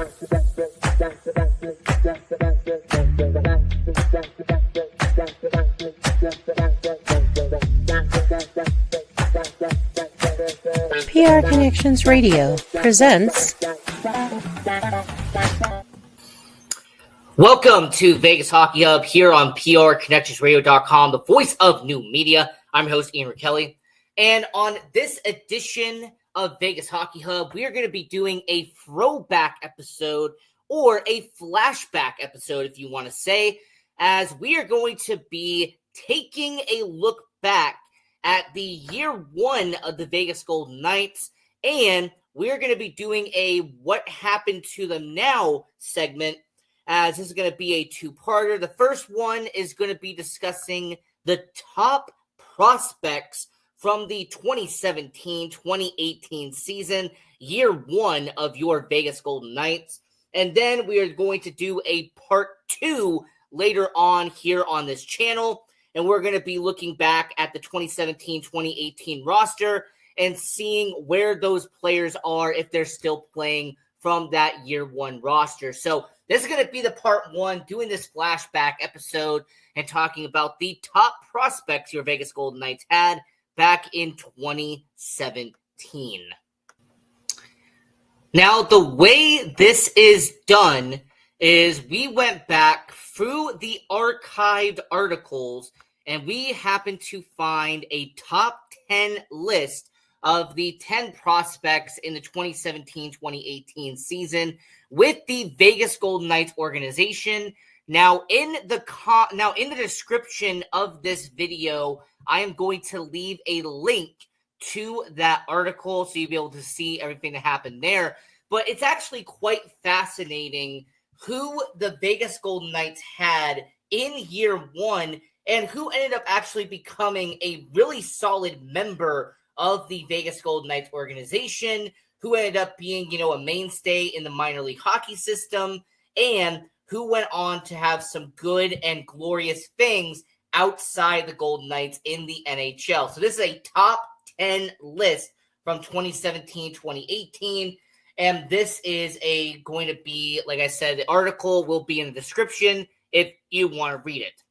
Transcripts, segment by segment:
PR Connections Radio presents. Welcome to Vegas Hockey Hub here on PRConnectionsRadio.com, the voice of new media. I'm your host, Ian Kelly. And on this edition of Vegas Hockey Hub, we are going to be doing a throwback episode, or a flashback episode, if you want to say, as we are going to be taking a look back at the year one of the Vegas Golden Knights, and we're going to be doing a What Happened to Them Now segment, as this is going to be a two-parter. The first one is going to be discussing the top prospects from the 2017-2018 season, year one of your Vegas Golden Knights. And then we are going to do a part two later on here on this channel. And we're going to be looking back at the 2017-2018 roster and seeing where those players are, if they're still playing from that year one roster. So this is going to be the part one, doing this flashback episode and talking about the top prospects your Vegas Golden Knights had back in 2017. Now, the way this is done is we went back through the archived articles and we happened to find a top 10 list of the 10 prospects in the 2017-2018 season with the Vegas Golden Knights organization. Now, in the description of this video, I am going to leave a link to that article so you'll be able to see everything that happened there. But it's actually quite fascinating who the Vegas Golden Knights had in year one and who ended up actually becoming a really solid member of the Vegas Golden Knights organization, who ended up being, a mainstay in the minor league hockey system, and who went on to have some good and glorious things outside the Golden Knights in the NHL. So this is a top 10 list from 2017-2018, and this is going to be, like I said, the article will be in the description if you want to read it.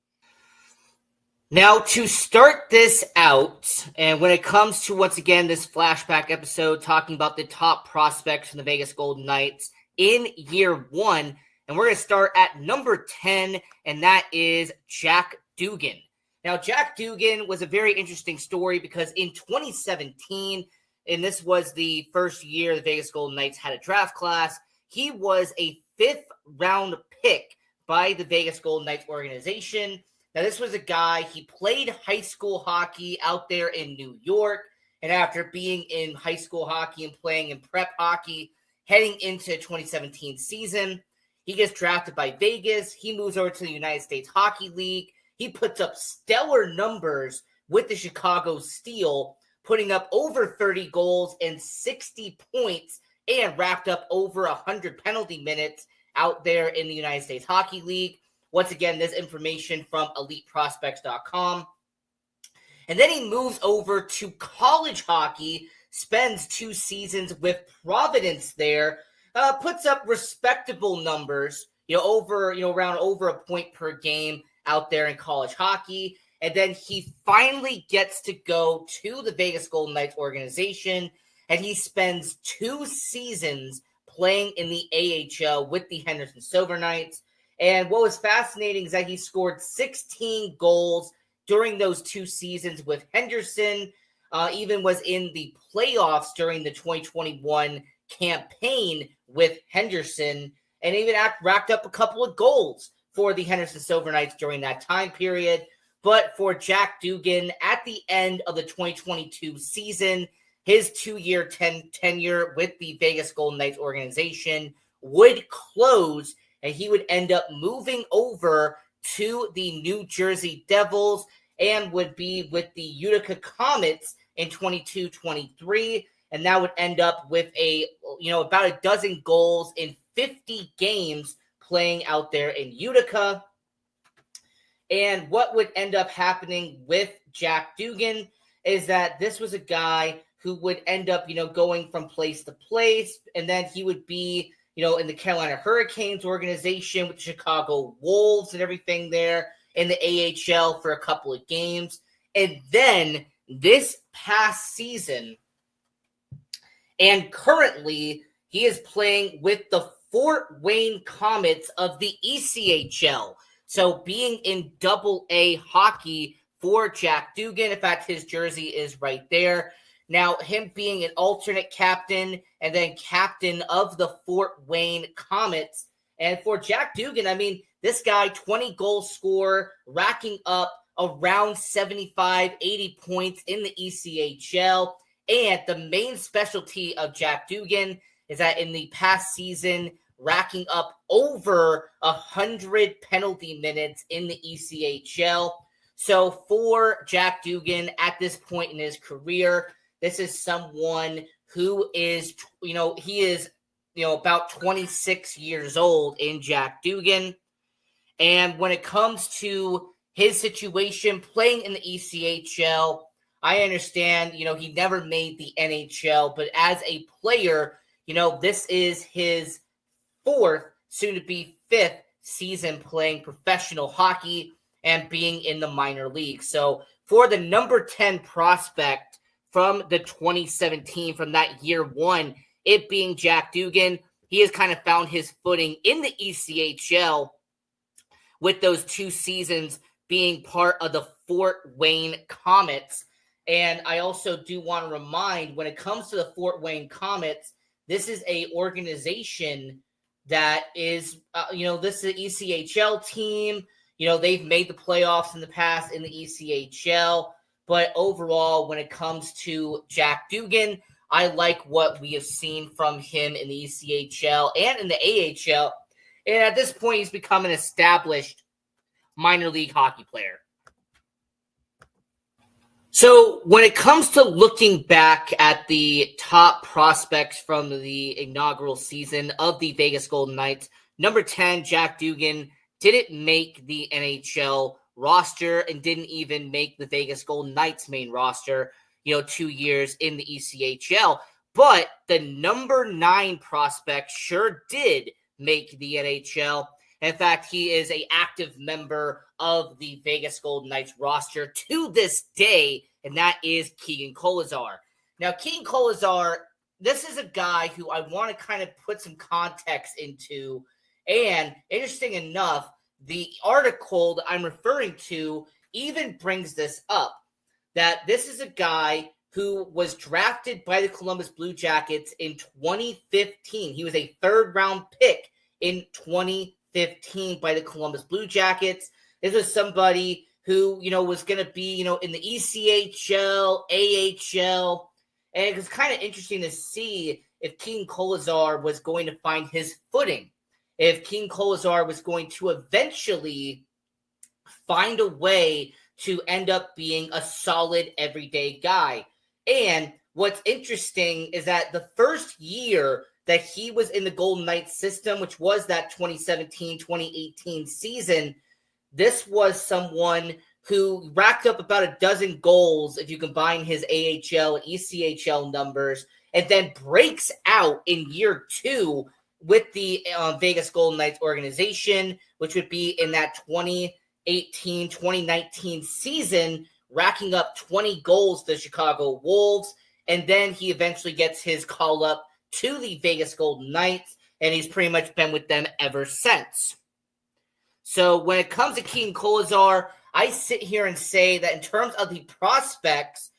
Now, to start this out, and when it comes to, once again, this flashback episode talking about the top prospects from the Vegas Golden Knights in year one, and we're going to start at number 10, and that is Jack Dugan. Now, Jack Dugan was a very interesting story because in 2017, and this was the first year the Vegas Golden Knights had a draft class, he was a fifth-round pick by the Vegas Golden Knights organization. Now, this was a guy, he played high school hockey out there in New York, and after being in high school hockey and playing in prep hockey, heading into 2017 season, he gets drafted by Vegas. He moves over to the United States Hockey League. He puts up stellar numbers with the Chicago Steel, putting up over 30 goals and 60 points, and racked up over 100 penalty minutes out there in the United States Hockey League. Once again, this information from EliteProspects.com. And then he moves over to college hockey, spends 2 seasons with Providence there, puts up respectable numbers, around over a point per game out there in college hockey. And then he finally gets to go to the Vegas Golden Knights organization, and he spends 2 seasons playing in the AHL with the Henderson Silver Knights. And what was fascinating is that he scored 16 goals during those 2 seasons with Henderson, even was in the playoffs during the 2021 campaign with Henderson, and even racked up a couple of goals for the Henderson Silver Knights during that time period. But for Jack Dugan, at the end of the 2022 season, his 2-year tenure with the Vegas Golden Knights organization would close, and he would end up moving over to the New Jersey Devils and would be with the Utica Comets in 22-23. And that would end up with about a dozen goals in 50 games playing out there in Utica. And what would end up happening with Jack Dugan is that this was a guy who would end up, going from place to place. And then he would be in the Carolina Hurricanes organization with the Chicago Wolves and everything there in the AHL for a couple of games. And then this past season, and currently he is playing with the Fort Wayne Comets of the ECHL. So being in Double-A hockey for Jack Dugan. In fact, his jersey is right there. Now, him being an alternate captain and then captain of the Fort Wayne Comets. And for Jack Dugan, I mean, this guy, 20 goal scorer, racking up around 75, 80 points in the ECHL. And the main specialty of Jack Dugan is that in the past season, racking up over 100 penalty minutes in the ECHL. So for Jack Dugan at this point in his career, this is someone who is, he is, about 26 years old in Jack Dugan. And when it comes to his situation playing in the ECHL, I understand, he never made the NHL, but as a player, this is his fourth, soon to be fifth season playing professional hockey and being in the minor league. So for the number 10 prospect from the 2017, from that year one, it being Jack Dugan, he has kind of found his footing in the ECHL with those 2 seasons being part of the Fort Wayne Comets. And I also do want to remind, when it comes to the Fort Wayne Comets, this is a organization that is, this is an ECHL team. They've made the playoffs in the past in the ECHL. But overall, when it comes to Jack Dugan, I like what we have seen from him in the ECHL and in the AHL. And at this point, he's become an established minor league hockey player. So when it comes to looking back at the top prospects from the inaugural season of the Vegas Golden Knights, number 10, Jack Dugan, didn't make the NHL roster and didn't even make the Vegas Golden Knights main roster, 2 years in the ECHL. But the number 9 prospect sure did make the NHL. In fact, he is an active member of the Vegas Golden Knights roster to this day, and that is Keegan Kolesar. Now, Keegan Kolesar, this is a guy who I want to kind of put some context into. And interesting enough, the article that I'm referring to even brings this up, that this is a guy who was drafted by the Columbus Blue Jackets in 2015. He was a third-round pick in 2015 by the Columbus Blue Jackets. This was somebody who, was going to be, in the ECHL, AHL. And it was kind of interesting to see if Keegan Kolesar was going to find his footing, if Keegan Kolesar was going to eventually find a way to end up being a solid everyday guy. And what's interesting is that the first year that he was in the Golden Knights system, which was that 2017-2018 season, this was someone who racked up about a dozen goals if you combine his AHL and ECHL numbers, and then breaks out in year 2 with the Vegas Golden Knights organization, which would be in that 2018-2019 season, racking up 20 goals to the Chicago Wolves. And then he eventually gets his call up to the Vegas Golden Knights, and he's pretty much been with them ever since. So when it comes to Keegan Kolesar, I sit here and say that in terms of the prospects,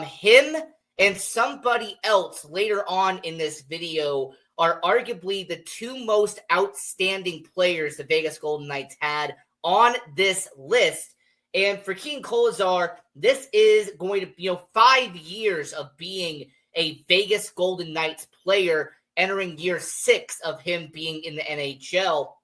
him and somebody else later on in this video are arguably the 2 most outstanding players the Vegas Golden Knights had on this list. And for Keegan Kolesar, this is going to be 5 years of being a Vegas Golden Knights player, entering year 6 of him being in the NHL.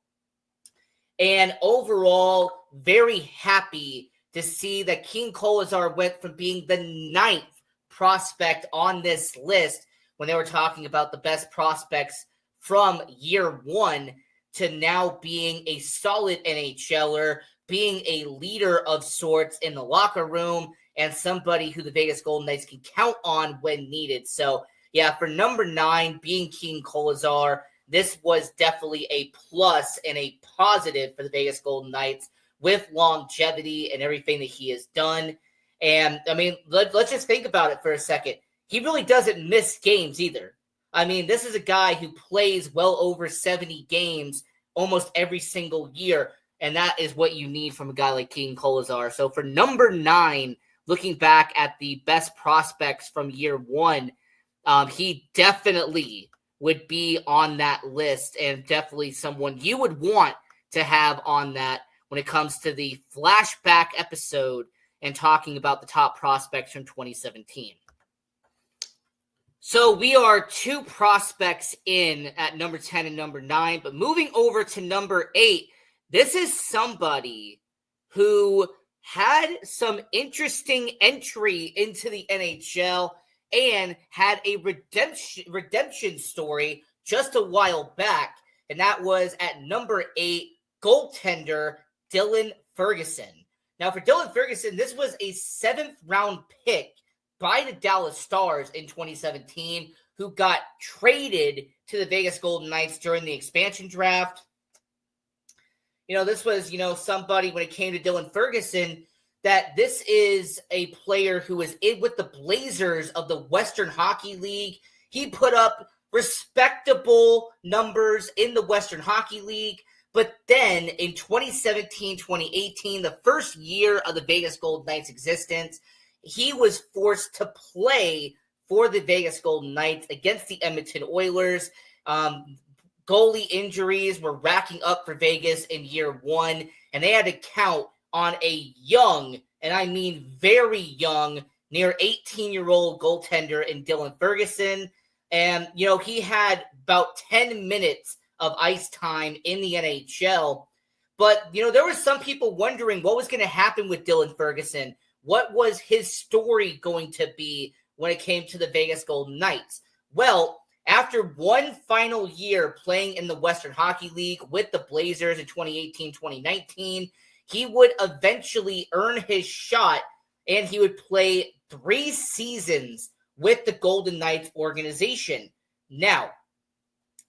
And overall, very happy to see that Keegan Kolesar went from being the 9th prospect on this list when they were talking about the best prospects from year 1 to now being a solid NHLer, being a leader of sorts in the locker room, and somebody who the Vegas Golden Knights can count on when needed. So, yeah, for number 9, being Keegan Kolesar, this was definitely a plus and a positive for the Vegas Golden Knights with longevity and everything that he has done. And, I mean, let's just think about it for a second. He really doesn't miss games either. I mean, this is a guy who plays well over 70 games almost every single year, and that is what you need from a guy like Keegan Kolesar. So for number 9, looking back at the best prospects from year 1, he definitely would be on that list, and definitely someone you would want to have on that when it comes to the flashback episode and talking about the top prospects from 2017. So we are 2 prospects in at number 10 and number 9, but moving over to number 8, this is somebody who had some interesting entry into the NHL and had a redemption story just a while back, and that was at number 8, goaltender Dylan Ferguson. Now, for Dylan Ferguson, this was a 7th-round pick by the Dallas Stars in 2017, who got traded to the Vegas Golden Knights during the expansion draft. This was, somebody, when it came to Dylan Ferguson, that this is a player who was in with the Blazers of the Western Hockey League. He put up respectable numbers in the Western Hockey League. But then in 2017, 2018, the first year of the Vegas Golden Knights' existence, he was forced to play for the Vegas Golden Knights against the Edmonton Oilers. Goalie injuries were racking up for Vegas in year 1, and they had to count on a young, and I mean very young, near 18-year-old goaltender in Dylan Ferguson. And, he had about 10 minutes of ice time in the NHL. But, there were some people wondering what was going to happen with Dylan Ferguson. What was his story going to be when it came to the Vegas Golden Knights? Well, after one final year playing in the Western Hockey League with the Blazers in 2018-2019, he would eventually earn his shot, and he would play 3 seasons with the Golden Knights organization. Now,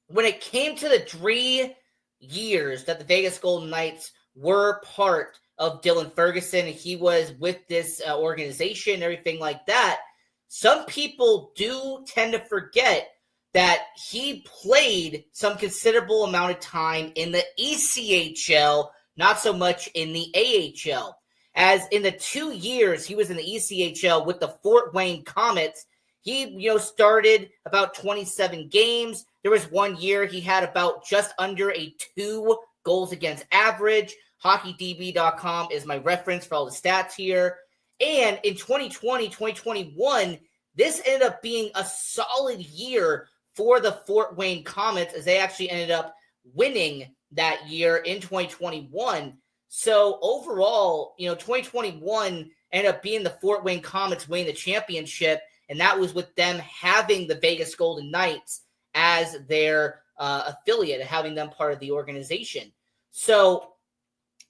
when it came to the 3 years that the Vegas Golden Knights were part of Dylan Ferguson, he was with this organization, everything like that, some people do tend to forget that he played some considerable amount of time in the ECHL, not so much in the AHL. As in the 2 years he was in the ECHL with the Fort Wayne Komets, he, started about 27 games. There was 1 year he had about just under a 2 goals against average. HockeyDB.com is my reference for all the stats here. And in 2020, 2021, this ended up being a solid year for the Fort Wayne Komets, as they actually ended up winning that year in 2021. So overall, 2021 ended up being the Fort Wayne Komets winning the championship, and that was with them having the Vegas Golden Knights as their affiliate, having them part of the organization. So,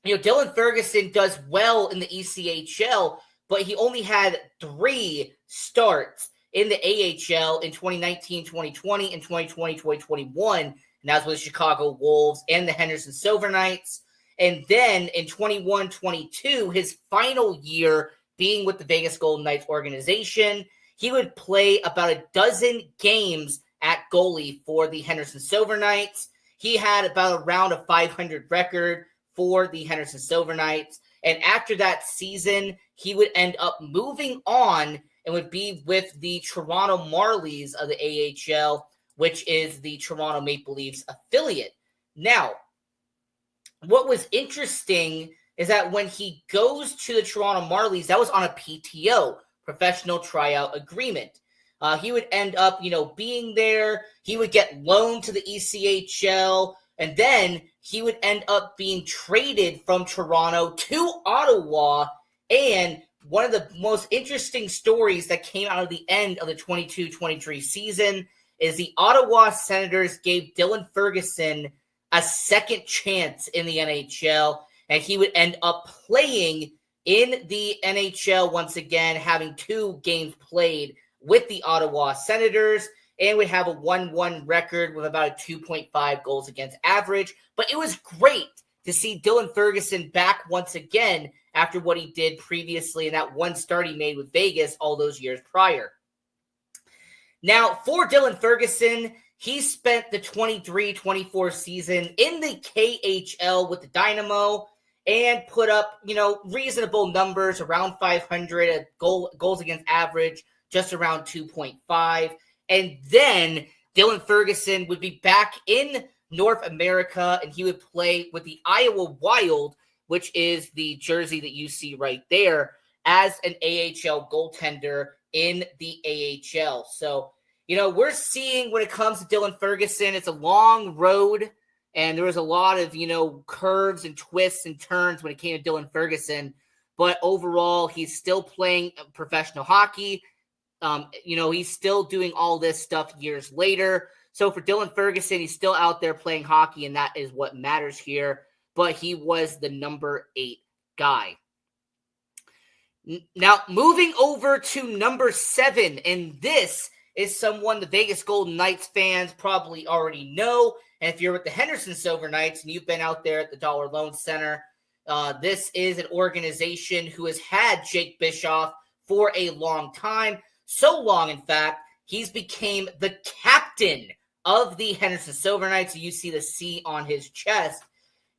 Dylan Ferguson does well in the ECHL, but he only had 3 starts in the AHL in 2019, 2020, and 2020, 2021. And that was with Chicago Wolves and the Henderson Silver Knights. And then in 21-22, his final year being with the Vegas Golden Knights organization, he would play about a dozen games at goalie for the Henderson Silver Knights. He had about around a .500 record for the Henderson Silver Knights. And after that season, he would end up moving on and would be with the Toronto Marlies of the AHL, which is the Toronto Maple Leafs affiliate. Now, what was interesting is that when he goes to the Toronto Marlies, that was on a PTO, professional tryout agreement. He would end up, being there. He would get loaned to the ECHL, and then he would end up being traded from Toronto to Ottawa. And one of the most interesting stories that came out of the end of the 22-23 season is the Ottawa Senators gave Dylan Ferguson a second chance in the NHL, and he would end up playing in the NHL once again, having 2 games played with the Ottawa Senators. and would have a 1-1 record with about a 2.5 goals against average. But it was great to see Dylan Ferguson back once again after what he did previously in that one start he made with Vegas all those years prior. Now, for Dylan Ferguson, he spent the 23-24 season in the KHL with the Dynamo and put up, reasonable numbers, around 500, goals against average, just around 2.5. And then Dylan Ferguson would be back in North America, and he would play with the Iowa Wild, which is the jersey that you see right there, as an AHL goaltender in the AHL. So, we're seeing when it comes to Dylan Ferguson, it's a long road, and there was a lot of, curves and twists and turns when it came to Dylan Ferguson. But overall, he's still playing professional hockey. He's still doing all this stuff years later. So for Dylan Ferguson, he's still out there playing hockey, and that is what matters here. But he was the number 8 guy. Now, moving over to number 7, and this is someone the Vegas Golden Knights fans probably already know. And if you're with the Henderson Silver Knights and you've been out there at the Dollar Loan Center, this is an organization who has had Jake Bischoff for a long time. So long, in fact, he's became the captain of the Henderson Silver Knights. You see the C on his chest.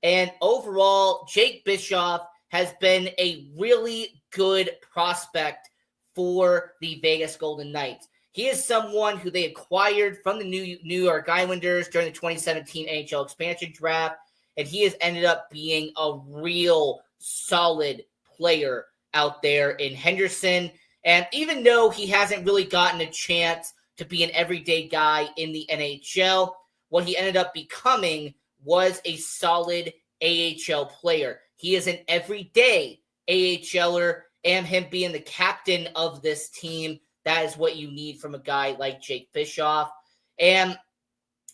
And overall, Jake Bischoff has been a really good prospect for the Vegas Golden Knights. He is someone who they acquired from the New York Islanders during the 2017 NHL expansion draft, and he has ended up being a real solid player out there in Henderson. And even though he hasn't really gotten a chance to be an everyday guy in the NHL, what he ended up becoming was a solid AHL player. He is an everyday AHLer, and him being the captain of this team, that is what you need from a guy like Jake Bischoff. And,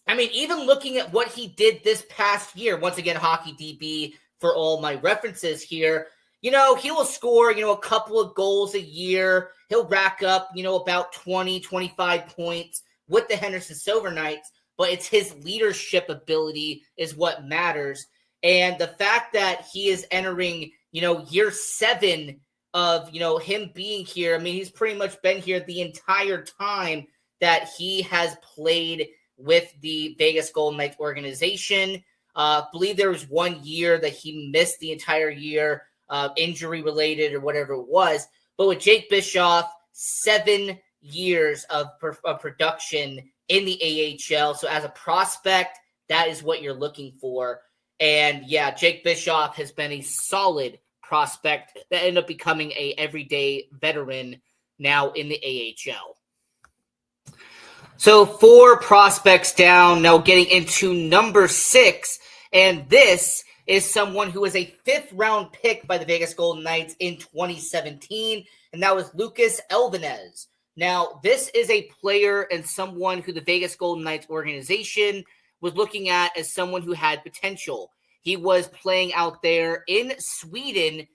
even looking at what he did this past year, once again, Hockey DB for all my references here, he will score, a couple of goals a year. He'll rack up, about 20, 25 points with the Henderson Silver Knights, but it's his leadership ability is what matters. And the fact that he is entering, year 7 of, him being here, he's pretty much been here the entire time that he has played with the Vegas Golden Knights organization. I believe there was 1 year that he missed the entire year, injury related or whatever it was. But with Jake Bischoff, 7 years of production in the AHL. So as a prospect, that is what you're looking for. And yeah, Jake Bischoff has been a solid prospect that ended up becoming a everyday veteran now in the AHL. So 4 prospects down, now getting into number 6, and this is someone who was a 5th round pick by the Vegas Golden Knights in 2017, and that was Lucas Elvenez. Now, this is a player and someone who the Vegas Golden Knights organization was looking at as someone who had potential. He was playing out there in Sweden,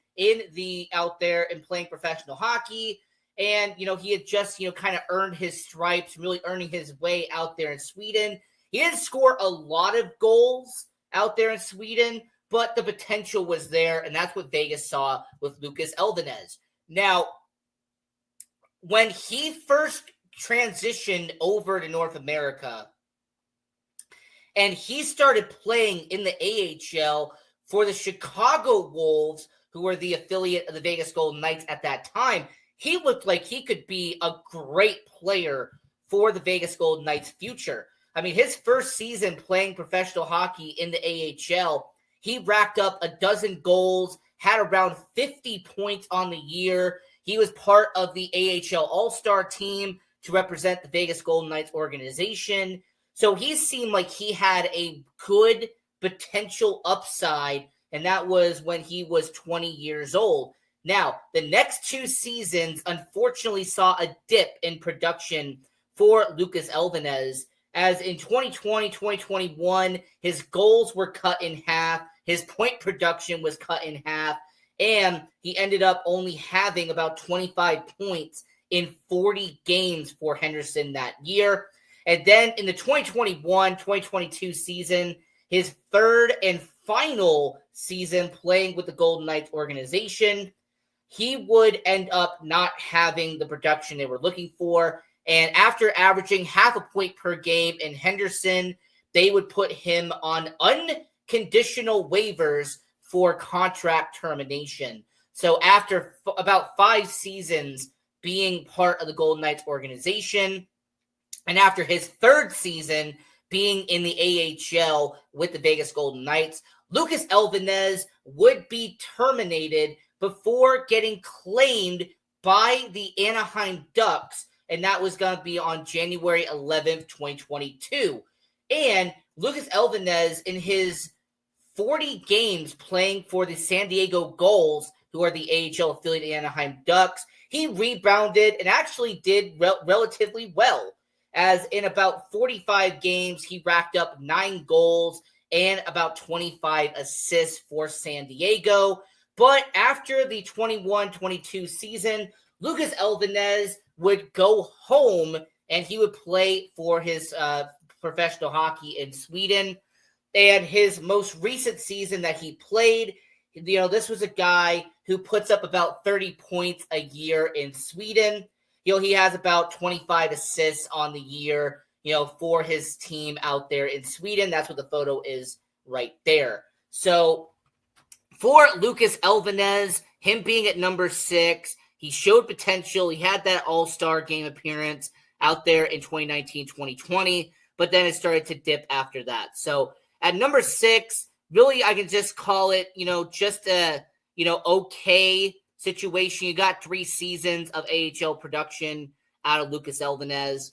out there and playing professional hockey. And, he had just, kind of earned his stripes, really earning his way out there in Sweden. He didn't score a lot of goals out there in Sweden, but the potential was there, and that's what Vegas saw with Lucas Elvenez. Now, when he first transitioned over to North America, and he started playing in the AHL for the Chicago Wolves, who were the affiliate of the Vegas Golden Knights at that time, he looked like he could be a great player for the Vegas Golden Knights' future. His first season playing professional hockey in the AHL, he racked up 12 goals, had around 50 points on the year. He was part of the AHL All-Star team to represent the Vegas Golden Knights organization. So he seemed like he had a good potential upside, and that was when he was 20 years old. Now, the next 2 seasons unfortunately saw a dip in production for Lucas Elvenez, as in 2020, 2021, his goals were cut in half, his point production was cut in half, and he ended up only having about 25 points in 40 games for Henderson that year. And then in the 2021-2022 season, his third and final season playing with the Golden Knights organization, he would end up not having the production they were looking for. And after averaging half a point per game in Henderson, they would put him on unconditional waivers for contract termination. So after about 5 seasons being part of the Golden Knights organization, and after his third season being in the AHL with the Vegas Golden Knights, Lucas Elvenez would be terminated before getting claimed by the Anaheim Ducks, and that was going to be on January 11th, 2022. And Lucas Elvenez, in his 40 games playing for the San Diego Gulls, who are the AHL affiliate of the Anaheim Ducks, he rebounded and actually did relatively well, as in about 45 games, he racked up 9 goals and about 25 assists for San Diego. But after the 21-22 season, Lucas Elvenez would go home and he would play for his professional hockey in Sweden. And his most recent season that he played, this was a guy who puts up about 30 points a year in Sweden. He has about 25 assists on the year, for his team out there in Sweden. That's what the photo is right there. So for Lucas Elvenez, him being at number 6, he showed potential. He had that all-star game appearance out there in 2019-2020, but then it started to dip after that. So at number 6, really I can just call it, just a, okay situation. You got 3 seasons of AHL production out of Lucas Elvenez.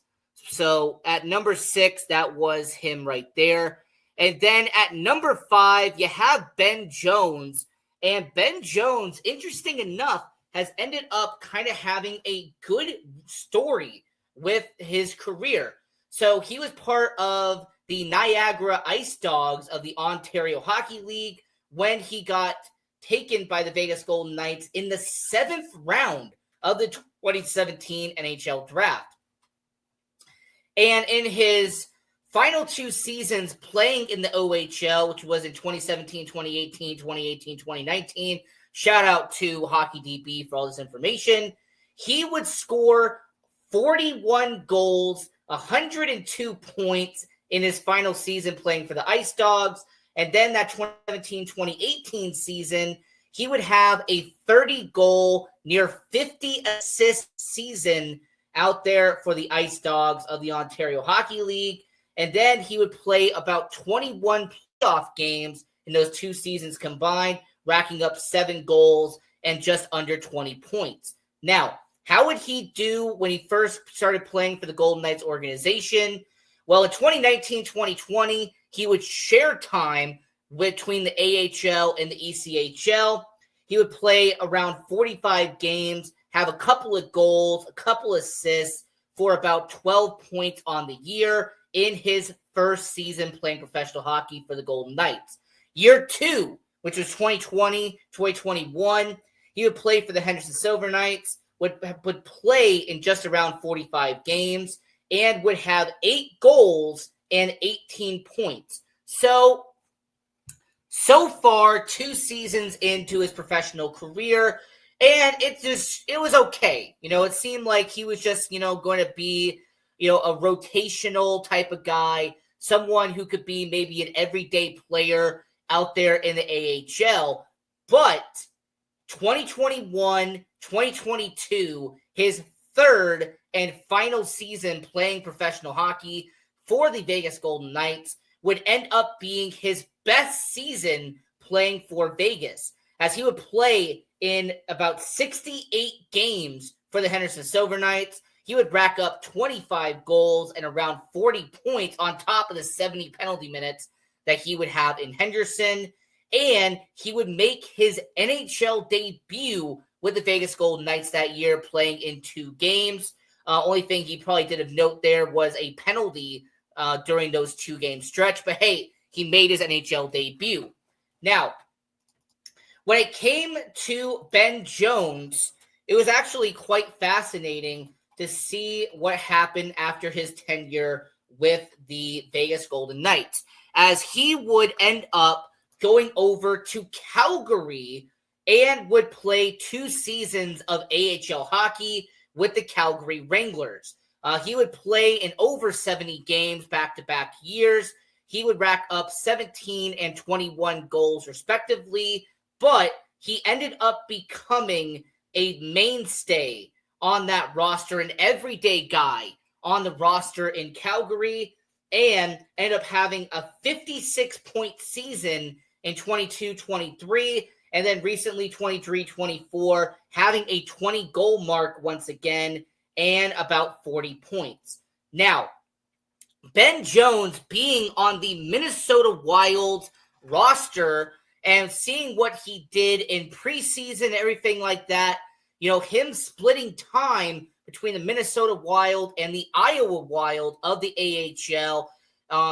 So at number 6, that was him right there. And then at number 5, you have Ben Jones. And Ben Jones, interesting enough, has ended up kind of having a good story with his career. So he was part of the Niagara Ice Dogs of the Ontario Hockey League when he got taken by the Vegas Golden Knights in the 7th round of the 2017 NHL draft. And in his final 2 seasons playing in the OHL, which was in 2017, 2018, 2018, 2019, shout out to Hockey DB for all this information, he would score 41 goals, 102 points in his final season playing for the Ice Dogs. And then that 2017-2018 season, he would have a 30-goal, near 50-assist season out there for the Ice Dogs of the Ontario Hockey League. And then he would play about 21 playoff games in those 2 seasons combined, racking up 7 goals and just under 20 points. Now, how would he do when he first started playing for the Golden Knights organization? Well, in 2019-2020, he would share time between the AHL and the ECHL. He would play around 45 games, have a couple of goals, a couple assists for about 12 points on the year in his first season playing professional hockey for the Golden Knights. Year 2, which was 2020, 2021, he would play for the Henderson Silver Knights, would play in just around 45 games, and would have 8 goals and 18 points. So far, 2 seasons into his professional career, and it was okay. It seemed like he was just, going to be, a rotational type of guy, someone who could be maybe an everyday player out there in the AHL. But 2021, 2022, his third and final season playing professional hockey for the Vegas Golden Knights would end up being his best season playing for Vegas, as he would play in about 68 games for the Henderson Silver Knights. He would rack up 25 goals and around 40 points on top of the 70 penalty minutes that he would have in Henderson. And he would make his NHL debut with the Vegas Golden Knights that year, playing in 2 games. Only thing he probably did of note there was a penalty during those 2-game stretch. But hey, he made his NHL debut. Now, when it came to Ben Jones, it was actually quite fascinating to see what happened after his tenure with the Vegas Golden Knights, as he would end up going over to Calgary and would play 2 seasons of AHL hockey with the Calgary Wranglers. He would play in over 70 games back-to-back years. He would rack up 17 and 21 goals respectively, but he ended up becoming a mainstay on that roster, an everyday guy on the roster in Calgary, and ended up having a 56-point season in 22-23, and then recently 23-24, having a 20-goal mark once again, and about 40 points. Now, Ben Jones being on the Minnesota Wild roster and seeing what he did in preseason, everything like that, him splitting time between the Minnesota Wild and the Iowa Wild of the AHL,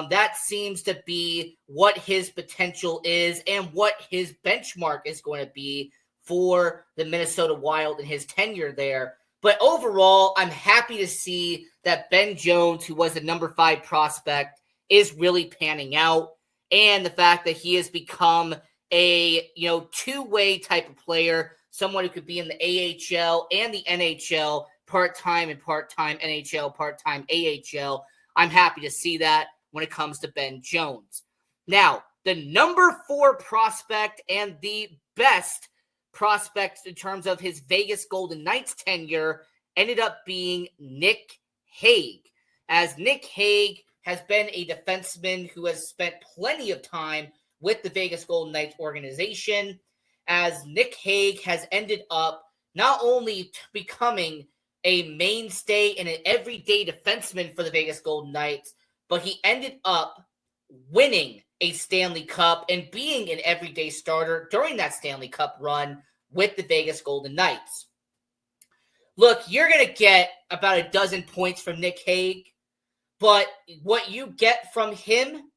that seems to be what his potential is and what his benchmark is going to be for the Minnesota Wild and his tenure there. But overall, I'm happy to see that Ben Jones, who was the number 5 prospect, is really panning out. And the fact that he has become a, two-way type of player, someone who could be in the AHL and the NHL, part-time and part-time NHL, part-time AHL. I'm happy to see that when it comes to Ben Jones. Now, the number 4 prospect and the best prospect in terms of his Vegas Golden Knights tenure ended up being Nick Hague, as Nick Hague has been a defenseman who has spent plenty of time with the Vegas Golden Knights organization, as Nick Hague has ended up not only becoming a mainstay and an everyday defenseman for the Vegas Golden Knights, but he ended up winning a Stanley Cup and being an everyday starter during that Stanley Cup run with the Vegas Golden Knights. Look, you're going to get about a dozen points from Nick Hague, but what you get from him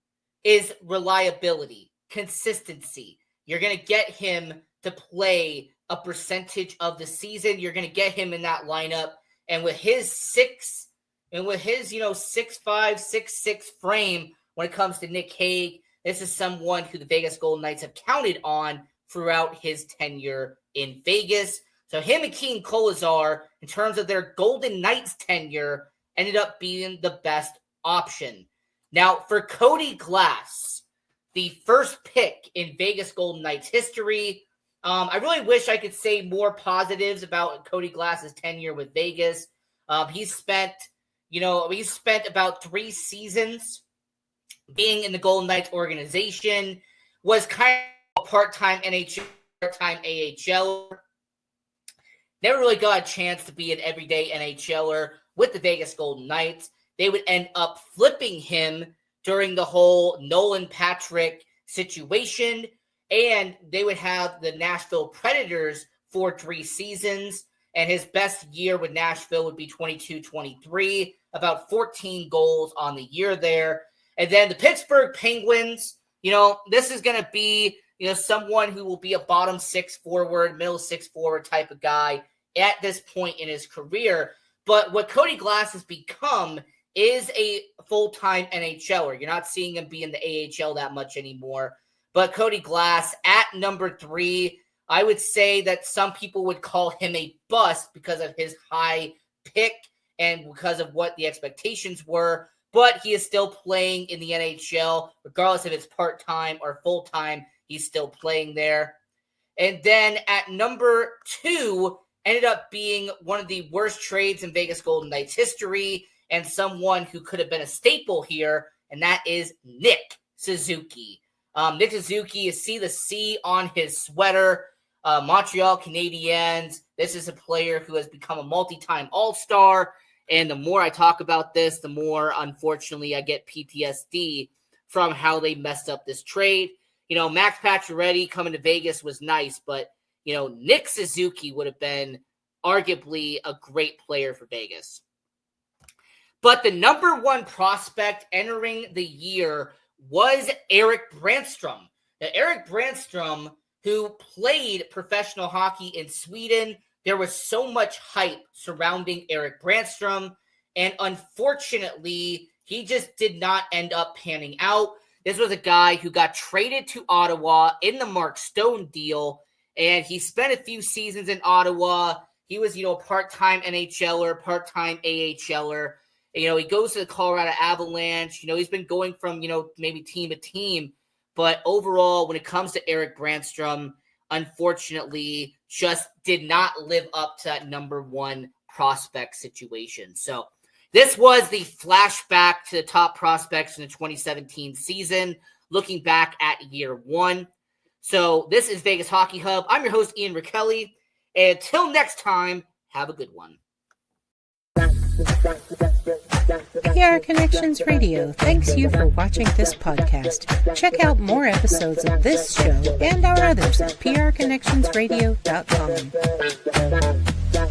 is reliability, consistency. You're going to get him to play a percentage of the season. You're going to get him in that lineup, and with his 6'5", 6'6" frame when it comes to Nick Hague, this is someone who the Vegas Golden Knights have counted on throughout his tenure in Vegas. So him and Keane Kolazar, in terms of their Golden Knights tenure, ended up being the best option. Now, for Cody Glass, the first pick in Vegas Golden Knights history, I really wish I could say more positives about Cody Glass's tenure with Vegas. He spent about 3 seasons being in the Golden Knights organization, was kind of a part-time NHL, part-time AHL. Never really got a chance to be an everyday NHLer with the Vegas Golden Knights. They would end up flipping him during the whole Nolan Patrick situation, and they would have the Nashville Predators for 3 seasons, and his best year with Nashville would be 22-23, about 14 goals on the year there. And then the Pittsburgh Penguins, this is going to be, someone who will be a bottom 6 forward, middle 6 forward type of guy at this point in his career. But what Cody Glass has become is a full-time NHLer. You're not seeing him be in the AHL that much anymore. But Cody Glass at number 3, I would say that some people would call him a bust because of his high pick and because of what the expectations were. But he is still playing in the NHL, regardless if it's part-time or full-time, he's still playing there. And then at number 2, ended up being one of the worst trades in Vegas Golden Knights history and someone who could have been a staple here, and that is Nick Suzuki. Nick Suzuki, you see the C on his sweater. Montreal Canadiens. This is a player who has become a multi-time All-Star, and the more I talk about this, the more, unfortunately, I get PTSD from how they messed up this trade. Max Pacioretty coming to Vegas was nice, but, Nick Suzuki would have been arguably a great player for Vegas. But the number 1 prospect entering the year was Erik Brannstrom. Now, Erik Brannstrom, who played professional hockey in Sweden, there was so much hype surrounding Erik Brannstrom, and unfortunately, he just did not end up panning out. This was a guy who got traded to Ottawa in the Mark Stone deal, and he spent a few seasons in Ottawa. He was, a part-time NHLer, part-time AHLer. He goes to the Colorado Avalanche. He's been going from, maybe team to team. But overall, when it comes to Erik Brannstrom, unfortunately, just did not live up to that number one prospect situation. So this was the flashback to the top prospects in the 2017 season, looking back at year one. So this is Vegas Hockey Hub. I'm your host, Ian Rickelli. And until next time, have a good one. PR Connections Radio thanks you for watching this podcast. Check out more episodes of this show and our others at prconnectionsradio.com.